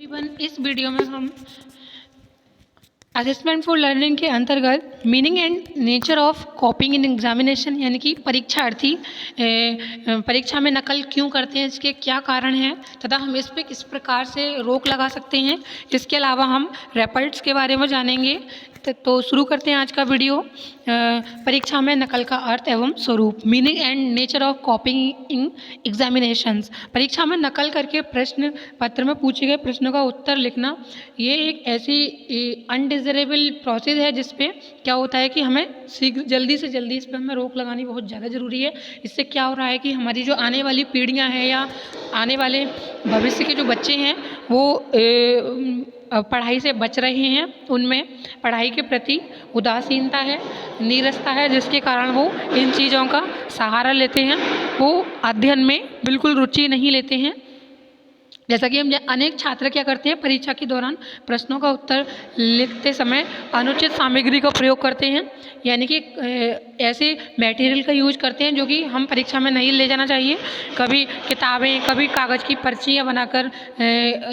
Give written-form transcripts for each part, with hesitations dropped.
इस वीडियो में हम असेसमेंट फॉर लर्निंग के अंतर्गत meaning and nature of कॉपिंग in examination यानी कि परीक्षार्थी परीक्षा में नकल क्यों करते हैं, इसके क्या कारण हैं तथा हम इस पर किस प्रकार से रोक लगा सकते हैं। इसके अलावा हम रैपर्ड्स के बारे में जानेंगे। तो शुरू करते हैं आज का वीडियो। परीक्षा में नकल का अर्थ एवं स्वरूप, meaning and nature of कॉपिंग in examinations. परीक्षा में नकल करके प्रश्न पत्र में पूछे गए प्रश्नों का उत्तर लिखना, ये एक ऐसी अनडिज़रेबल प्रोसेस है जिसपे क्या होता है कि हमें शीघ्र जल्दी से जल्दी इस पर हमें रोक लगानी बहुत ज़्यादा ज़रूरी है। इससे क्या हो रहा है कि हमारी जो आने वाली पीढ़ियाँ हैं या आने वाले भविष्य के जो बच्चे हैं वो पढ़ाई से बच रहे हैं, उनमें पढ़ाई के प्रति उदासीनता है, नीरसता है, जिसके कारण वो इन चीज़ों का सहारा लेते हैं। वो अध्ययन में बिल्कुल रुचि नहीं लेते हैं। जैसा कि हम अनेक छात्र क्या करते हैं, परीक्षा के दौरान प्रश्नों का उत्तर लिखते समय अनुचित सामग्री का प्रयोग करते हैं, यानी कि ऐसे मटेरियल का यूज करते हैं जो कि हम परीक्षा में नहीं ले जाना चाहिए। कभी किताबें, कभी कागज़ की पर्चियाँ बनाकर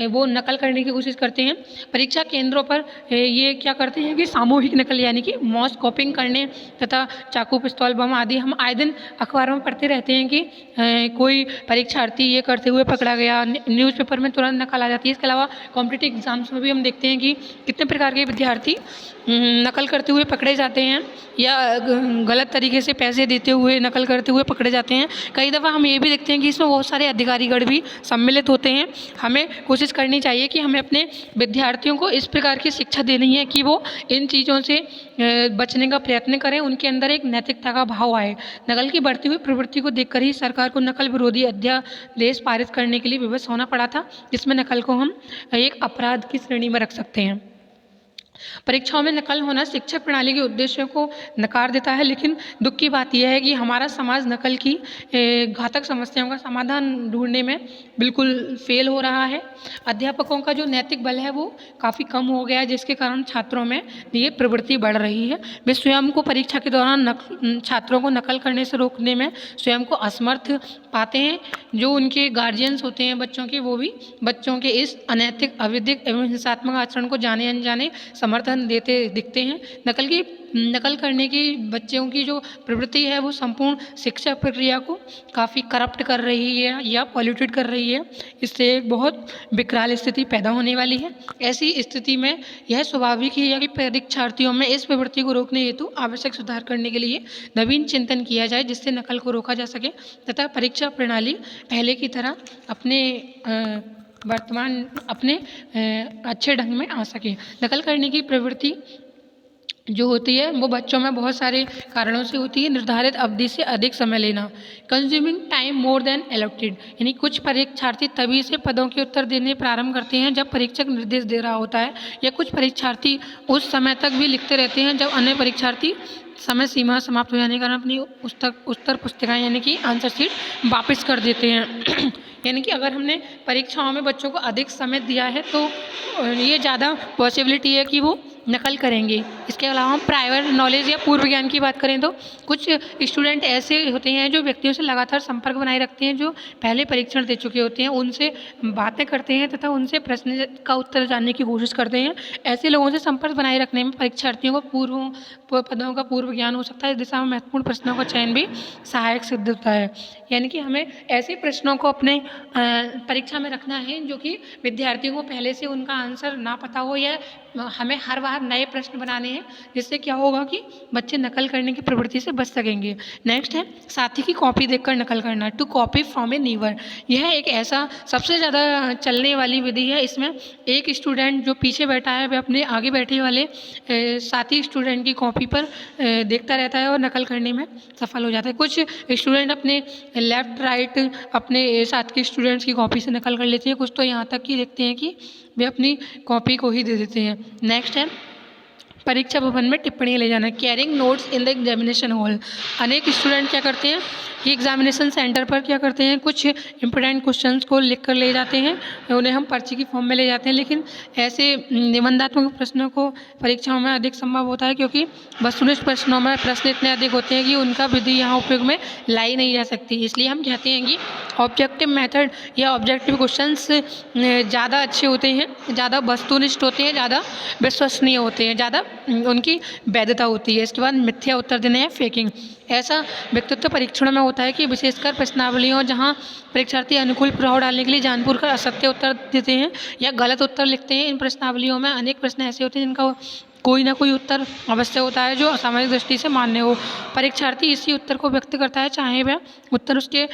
वो नकल करने की कोशिश करते हैं। परीक्षा केंद्रों पर ये क्या करते हैं कि सामूहिक नकल यानी कि मॉस कॉपिंग करने तथा चाकू, पिस्तौल, बम आदि हम आए दिन अखबारों में पढ़ते रहते हैं कि कोई परीक्षार्थी ये करते हुए पकड़ा गया, न्यूज़पेपर में तुरंत नकल आ जाती है। इसके अलावा कॉम्पिटिटिव एग्जाम्स में भी हम देखते हैं कि कितने प्रकार के विद्यार्थी नकल करते हुए पकड़े जाते हैं या गलत तरीके से पैसे देते हुए नकल करते हुए पकड़े जाते हैं। कई दफ़ा हम ये भी देखते हैं कि इसमें बहुत सारे अधिकारीगण भी सम्मिलित होते हैं। हमें कोशिश करनी चाहिए कि हमें अपने विद्यार्थियों को इस प्रकार की शिक्षा देनी है कि वो इन चीज़ों से बचने का प्रयत्न करें, उनके अंदर एक नैतिकता का भाव आए। नकल की बढ़ती हुई प्रवृत्ति को देखकर ही सरकार को नकल विरोधी अध्यादेश पारित करने के लिए विवश होना पड़ा था, जिसमें नकल को हम एक अपराध की श्रेणी में रख सकते हैं। परीक्षाओं में नकल होना शिक्षा प्रणाली के उद्देश्यों को नकार देता है, लेकिन दुख की बात यह है कि हमारा समाज नकल की घातक समस्याओं का समाधान ढूंढने में बिल्कुल फेल हो रहा है। अध्यापकों का जो नैतिक बल है वो काफ़ी कम हो गया है, जिसके कारण छात्रों में ये प्रवृत्ति बढ़ रही है। वे स्वयं को परीक्षा के दौरान छात्रों को नकल करने से रोकने में स्वयं को असमर्थ पाते हैं। जो उनके गार्जियंस होते हैं बच्चों के, वो भी बच्चों के इस अनैतिक, अविधिक एवं हिंसात्मक आचरण को जाने अनजाने समर्थन देते दिखते हैं। नकल करने की बच्चों की जो प्रवृत्ति है वो संपूर्ण शिक्षा प्रक्रिया को काफ़ी करप्ट कर रही है या पॉल्यूटेड कर रही है। इससे एक बहुत विकराल स्थिति पैदा होने वाली है। ऐसी स्थिति में यह स्वाभाविक ही है कि परीक्षार्थियों में इस प्रवृत्ति को रोकने हेतु आवश्यक सुधार करने के लिए नवीन चिंतन किया जाए, जिससे नकल को रोका जा सके तथा परीक्षा प्रणाली पहले की तरह अपने अच्छे ढंग में आ सके। नकल करने की प्रवृत्ति जो होती है वो बच्चों में बहुत सारे कारणों से होती है। निर्धारित अवधि से अधिक समय लेना, consuming time more than allotted, यानी कुछ परीक्षार्थी तभी से पदों के उत्तर देने प्रारंभ करते हैं जब परीक्षक निर्देश दे रहा होता है, या कुछ परीक्षार्थी उस समय तक भी लिखते रहते हैं जब अन्य परीक्षार्थी समय सीमा समाप्त हो जाने के कारण अपनी उत्तर पुस्तिकाएँ यानी कि आंसर शीट वापस कर देते हैं। यानी कि अगर हमने परीक्षाओं में बच्चों को अधिक समय दिया है तो ये ज़्यादा पॉसिबिलिटी है कि वो नकल करेंगे। इसके अलावा हम प्रायर नॉलेज या पूर्व ज्ञान की बात करें तो कुछ स्टूडेंट ऐसे होते हैं जो व्यक्तियों से लगातार संपर्क बनाए रखते हैं, जो पहले परीक्षण दे चुके होते हैं, उनसे बातें करते हैं तथा उनसे प्रश्न का उत्तर जानने की कोशिश करते हैं। ऐसे लोगों से संपर्क बनाए रखने में परीक्षार्थियों को पदों का पूर्व ज्ञान हो सकता है। इस दिशा में महत्वपूर्ण प्रश्नों का चयन भी सहायक सिद्ध होता है। यानी कि हमें ऐसे प्रश्नों को अपने परीक्षा में रखना है जो कि विद्यार्थियों को पहले से उनका आंसर ना पता हो, या हमें हर बार नए प्रश्न बनाने हैं, जिससे क्या होगा कि बच्चे नकल करने की प्रवृत्ति से बच सकेंगे। नेक्स्ट है साथी की कॉपी देखकर नकल करना, टू कॉपी फ्रॉम ए नीवर। यह एक ऐसा सबसे ज़्यादा चलने वाली विधि है। इसमें एक स्टूडेंट जो पीछे बैठा है वह अपने आगे बैठे वाले साथी स्टूडेंट की कॉपी पर देखता रहता है और नकल करने में सफल हो जाता है। कुछ स्टूडेंट अपने लेफ्ट राइट अपने साथ के स्टूडेंट्स की कॉपी से नकल कर लेते हैं, कुछ तो यहाँ तक कि देखते हैं कि वे अपनी कॉपी को ही दे देते हैं। नेक्स्ट है परीक्षा भवन में टिप्पणी ले जाना, carrying notes in the examination hall. अनेक स्टूडेंट क्या करते हैं कि एग्जामिनेशन सेंटर पर क्या करते हैं, कुछ इंपॉर्टेंट क्वेश्चंस को लिख कर ले जाते हैं, उन्हें हम पर्ची की फॉर्म में ले जाते हैं। लेकिन ऐसे निबंधात्मक प्रश्नों को परीक्षाओं में अधिक संभव होता है, क्योंकि वस्तुनिष्ठ प्रश्नों में प्रश्न इतने अधिक होते हैं कि उनका विधि यहाँ उपयोग में लाई नहीं जा सकती। इसलिए हम कहते हैं कि ऑब्जेक्टिव मेथड या ऑब्जेक्टिव क्वेश्चंस ज़्यादा अच्छे होते हैं, ज़्यादा वस्तुनिष्ठ होते हैं, ज़्यादा विश्वसनीय होते हैं, ज़्यादा उनकी वैधता होती है। इसके बाद मिथ्या उत्तर देना या फेकिंग। ऐसा व्यक्तित्व परीक्षणों में होता है कि विशेषकर प्रश्नावलियों जहां परीक्षार्थी अनुकूल प्रभाव डालने के लिए जानबूझकर असत्य उत्तर देते हैं या गलत उत्तर लिखते हैं। इन प्रश्नावलियों में अनेक प्रश्न ऐसे होते हैं जिनका कोई ना कोई उत्तर अवश्य होता है जो असामाजिक दृष्टि से मान्य हो। परीक्षार्थी इसी उत्तर को व्यक्त करता है, चाहे वह उत्तर उसके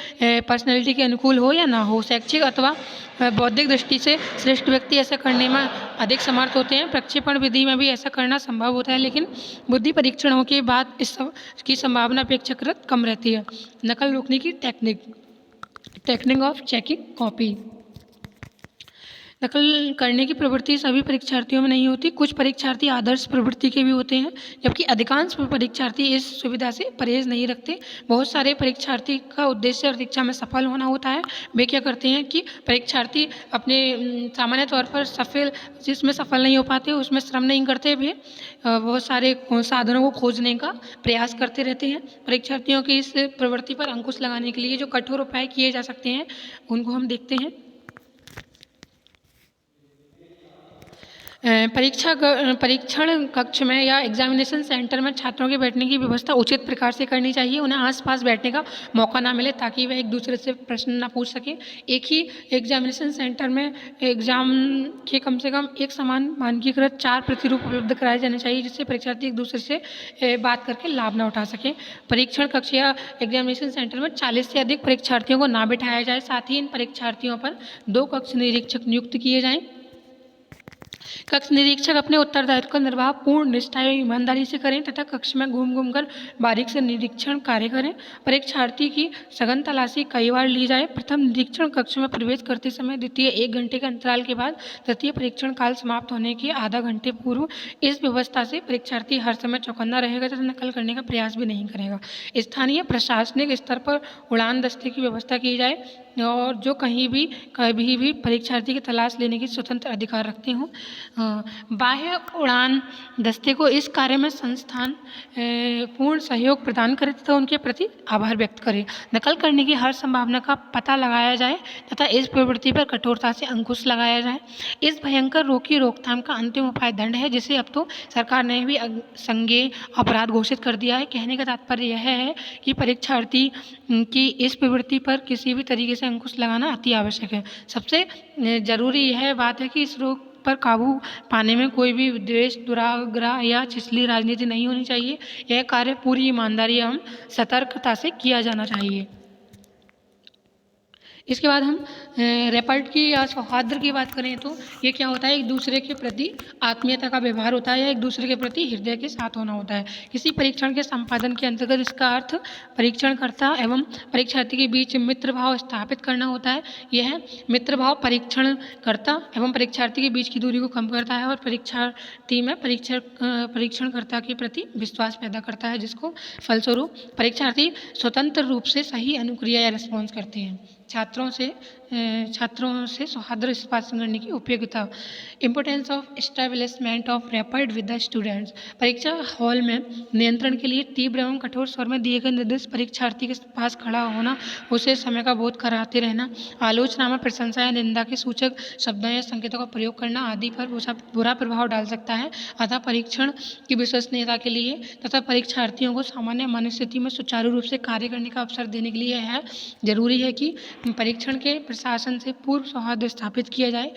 पर्सनैलिटी के अनुकूल हो या ना हो। शैक्षिक अथवा बौद्धिक दृष्टि से श्रेष्ठ व्यक्ति ऐसा करने में अधिक समर्थ होते हैं। प्रक्षेपण विधि में भी ऐसा करना संभव होता है, लेकिन बुद्धि परीक्षणों के बाद इस की संभावना अपेक्षाकृत कम रहती है। नकल रोकने की टेक्निक ऑफ चेकिंग कॉपी। नकल करने की प्रवृत्ति सभी परीक्षार्थियों में नहीं होती। कुछ परीक्षार्थी आदर्श प्रवृत्ति के भी होते हैं, जबकि अधिकांश परीक्षार्थी इस सुविधा से परहेज नहीं रखते। बहुत सारे परीक्षार्थी का उद्देश्य परीक्षा में सफल होना होता है। वे क्या करते हैं कि परीक्षार्थी अपने सामान्य तौर पर जिसमें सफल नहीं हो पाते उसमें श्रम नहीं करते, वे बहुत सारे साधनों को खोजने का प्रयास करते रहते हैं। परीक्षार्थियों की इस प्रवृत्ति पर अंकुश लगाने के लिए जो कठोर उपाय किए जा सकते हैं उनको हम देखते हैं। परीक्षण कक्ष में या एग्जामिनेशन सेंटर में छात्रों के बैठने की व्यवस्था उचित प्रकार से करनी चाहिए। उन्हें आसपास बैठने का मौका ना मिले ताकि वह एक दूसरे से प्रश्न ना पूछ सकें। एक ही एग्जामिनेशन सेंटर में एग्जाम के कम से कम एक समान मानकीकृत 4 प्रतिरूप उपलब्ध कराए जाने चाहिए, जिससे परीक्षार्थी एक दूसरे से बात करके लाभ ना उठा सकें। परीक्षण कक्ष या एग्जामिनेशन सेंटर में 40 से अधिक परीक्षार्थियों को ना बिठाया जाए। साथ ही इन परीक्षार्थियों पर 2 कक्ष निरीक्षक नियुक्त किए जाएँ। कक्ष निरीक्षक अपने उत्तरदायित्व का निर्वाह पूर्ण निष्ठा एवं ईमानदारी से करें तथा कक्ष में घूम कर बारीक से निरीक्षण कार्य करें। परीक्षार्थी की सघन तलाशी कई बार ली जाए। प्रथम निरीक्षण कक्ष में प्रवेश करते समय द्वितीय 1 घंटे के अंतराल के बाद तृतीय परीक्षण काल समाप्त होने के आधा घंटे पूर्व। इस व्यवस्था से परीक्षार्थी हर समय चौकन्ना रहेगा तथा नकल करने का प्रयास भी नहीं करेगा। स्थानीय प्रशासनिक स्तर पर उड़ान दस्ते की व्यवस्था की जाए और जो कभी भी परीक्षार्थी की तलाश लेने की स्वतंत्र अधिकार रखते हों। बाह्य उड़ान दस्ते को इस कार्य में संस्थान पूर्ण सहयोग प्रदान करे तथा उनके प्रति आभार व्यक्त करे। नकल करने की हर संभावना का पता लगाया जाए तथा इस प्रवृत्ति पर कठोरता से अंकुश लगाया जाए। इस भयंकर रोग की रोकथाम का अंतिम उपाय दंड है, जिसे अब तो सरकार ने भी संज्ञेय अपराध घोषित कर दिया है। कहने का तात्पर्य यह है कि परीक्षार्थी की इस प्रवृत्ति पर किसी भी तरीके से अंकुश लगाना अति आवश्यक है। सबसे जरूरी यह बात है कि इस रोग पर काबू पाने में कोई भी द्वेष, दुराग्रह या छिछली राजनीति नहीं होनी चाहिए। यह कार्य पूरी ईमानदारी एवं सतर्कता से किया जाना चाहिए। इसके बाद हम रेपर्ट की या सौहार्द की बात करें तो ये क्या होता है, एक दूसरे के प्रति आत्मीयता का व्यवहार होता है या एक दूसरे के प्रति हृदय के साथ होना होता है। किसी परीक्षण के संपादन के अंतर्गत इसका अर्थ परीक्षणकर्ता एवं परीक्षार्थी के बीच मित्र भाव स्थापित करना होता है। यह मित्र भाव परीक्षणकर्ता एवं परीक्षार्थी के बीच की दूरी को कम करता है और परीक्षार्थी में परीक्षणकर्ता के प्रति विश्वास पैदा करता है, जिसको फलस्वरूप परीक्षार्थी स्वतंत्र रूप से सही अनुक्रिया या रिस्पॉन्स करते हैं। छात्रों से सौहार्द स्थापन करने की उपयोगिता। Importance of establishment of rapport with the students. परीक्षा हॉल में नियंत्रण के लिए तीव्र एवं कठोर स्वर में दिए गए निर्देश, परीक्षार्थी के पास खड़ा होना, उसे समय का बोध कराते रहना, आलोचना में प्रशंसा या निंदा के सूचक शब्दों या संकेतों का प्रयोग करना आदि पर बुरा प्रभाव डाल सकता है। अतः परीक्षण की विश्वसनीयता के लिए तथा परीक्षार्थियों को सामान्य मनस्थिति में सुचारू रूप से कार्य करने का अवसर देने के लिए यह जरूरी है कि परीक्षण के प्रशासन से पूर्व सौहार्द स्थापित किया जाए,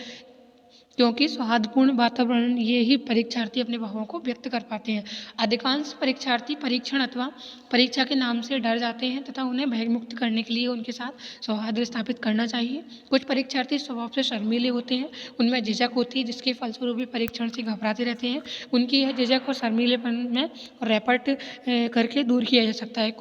क्योंकि सौहार्दपूर्ण वातावरण ये ही परीक्षार्थी अपने भावों को व्यक्त कर पाते हैं। अधिकांश परीक्षार्थी परीक्षण अथवा परीक्षा के नाम से डर जाते हैं तथा उन्हें भयमुक्त करने के लिए उनके साथ सौहार्द स्थापित करना चाहिए। कुछ परीक्षार्थी स्वभाव से शर्मीले होते हैं, उनमें झिझक होती है, जिसके फलस्वरूप भी परीक्षण से घबराते रहते हैं। उनकी यह झिझक और शर्मीलेपन में रैपर्ट करके दूर किया जा सकता है।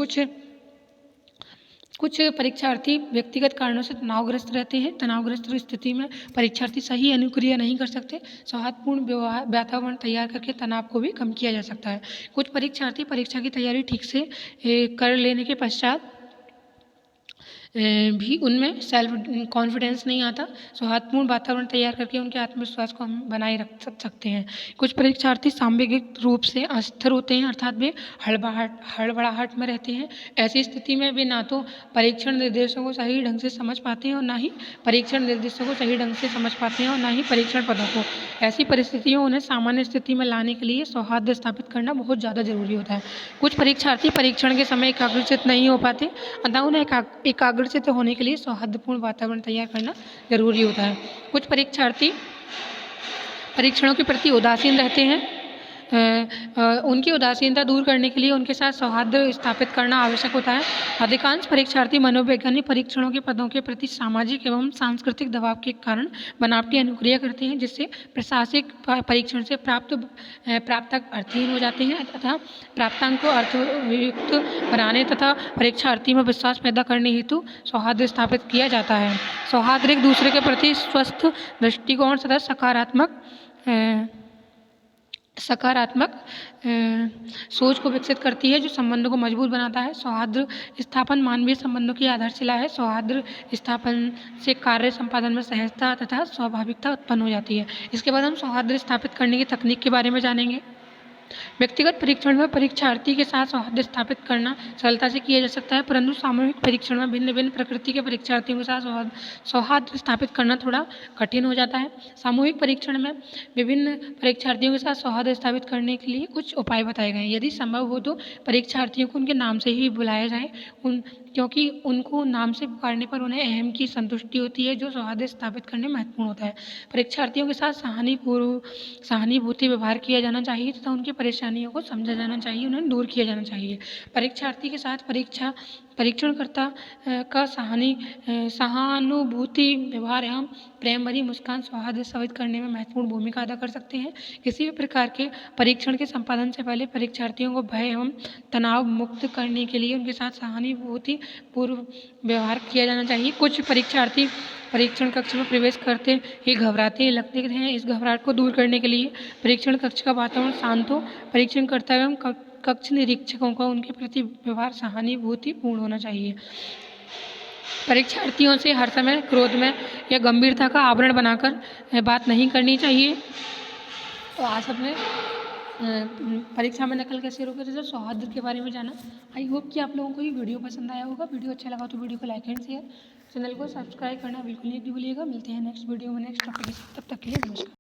कुछ परीक्षार्थी व्यक्तिगत कारणों से तनावग्रस्त रहते हैं। तनावग्रस्त स्थिति में परीक्षार्थी सही अनुक्रिया नहीं कर सकते। सौहार्दपूर्ण वातावरण तैयार करके तनाव को भी कम किया जा सकता है। कुछ परीक्षार्थी परीक्षा की तैयारी ठीक से कर लेने के पश्चात भी उनमें सेल्फ कॉन्फिडेंस नहीं आता। सौहार्दपूर्ण वातावरण तैयार करके उनके आत्मविश्वास को हम बनाए रख सकते हैं। कुछ परीक्षार्थी सामूहिक रूप से अस्थिर होते हैं, अर्थात वे हड़बड़ाहट में रहते हैं। ऐसी स्थिति में वे ना तो परीक्षण निर्देशों को सही ढंग से समझ पाते हैं और ना ही परीक्षण निर्देशों को सही ढंग से समझ पाते हैं और ना ही परीक्षण पदों को। ऐसी परिस्थितियों उन्हें सामान्य स्थिति में लाने के लिए सौहार्द स्थापित करना बहुत ज़्यादा जरूरी होता है। कुछ परीक्षार्थी परीक्षण के समय एकाग्रचित नहीं हो पाते, अतः उन्हें एकाग्रचित होने के लिए सौहार्दपूर्ण वातावरण तैयार करना जरूरी होता है। कुछ परीक्षार्थी परीक्षणों के प्रति उदासीन रहते हैं। उनकी उदासीनता दूर करने के लिए उनके साथ सौहार्द स्थापित करना आवश्यक होता है। अधिकांश परीक्षार्थी मनोवैज्ञानिक परीक्षणों के पदों के प्रति सामाजिक एवं सांस्कृतिक दबाव के कारण बनावटी अनुक्रिया करते हैं, जिससे प्रशासनिक परीक्षण से प्राप्तक अर्थहीन हो जाते हैं तथा प्राप्तांक को अर्थयुक्त बनाने तथा परीक्षार्थी में विश्वास पैदा करने हेतु सौहार्द स्थापित किया जाता है। सौहार्द एक दूसरे के प्रति स्वस्थ दृष्टिकोण तथा सकारात्मक सोच को विकसित करती है, जो संबंधों को मजबूत बनाता है। सौहार्द स्थापन मानवीय संबंधों की आधारशिला है। सौहार्द स्थापन से कार्य संपादन में सहजता तथा स्वाभाविकता उत्पन्न हो जाती है। इसके बाद हम सौहार्द स्थापित करने की तकनीक के बारे में जानेंगे। व्यक्तिगत परीक्षण में परीक्षार्थी के साथ सौहार्द स्थापित करना सरलता से किया जा सकता है, परंतु सामूहिक परीक्षण में भिन्न भिन्न प्रकृति के परीक्षार्थियों के साथ सौहार्द स्थापित करना थोड़ा कठिन हो जाता है। सामूहिक परीक्षण में विभिन्न परीक्षार्थियों के साथ सौहार्द स्थापित करने के लिए कुछ उपाय बताए गए हैं। यदि संभव हो तो परीक्षार्थियों को उनके नाम से ही बुलाया जाए, क्योंकि उनको नाम से पुकारने पर उन्हें अहम की संतुष्टि होती है, जो सौहार्द स्थापित करने में महत्वपूर्ण होता है। परीक्षार्थियों के साथ सहानुभूति व्यवहार किया जाना चाहिए तथा उनकी परेशानियों को समझा जाना चाहिए, उन्हें दूर किया जाना चाहिए। परीक्षार्थी के साथ परीक्षणकर्ता का सहानुभूति व्यवहार एवं प्रेम भरी मुस्कान सौहार्द स्थापित करने में महत्वपूर्ण भूमिका अदा कर सकते हैं। किसी भी प्रकार के परीक्षण के संपादन से पहले परीक्षार्थियों को भय एवं तनाव मुक्त करने के लिए उनके साथ सहानुभूति पूर्व व्यवहार किया जाना चाहिए। कुछ परीक्षार्थी परीक्षण कक्ष में प्रवेश करते ही घबराते लगते हैं। इस घबराहट को दूर करने के लिए परीक्षण कक्ष का वातावरण शांत हो। परीक्षणकर्ता एवं कक्ष निरीक्षकों का उनके प्रति व्यवहार सहानुभूतिपूर्ण होना चाहिए। परीक्षार्थियों से हर समय क्रोध में या गंभीरता का आवरण बनाकर बात नहीं करनी चाहिए। तो आज हमने परीक्षा में नकल कैसे रोके थे, सौहार्द के बारे में जाना। आई होप कि आप लोगों को ये वीडियो पसंद आया होगा। वीडियो अच्छा लगा तो वीडियो को लाइक एंड शेयर, चैनल को सब्सक्राइब करना बिल्कुल नहीं भूलिएगा। मिलते हैं नेक्स्ट वीडियो में नेक्स्ट टॉपिक के साथ। तब तक के लिए नमस्कार।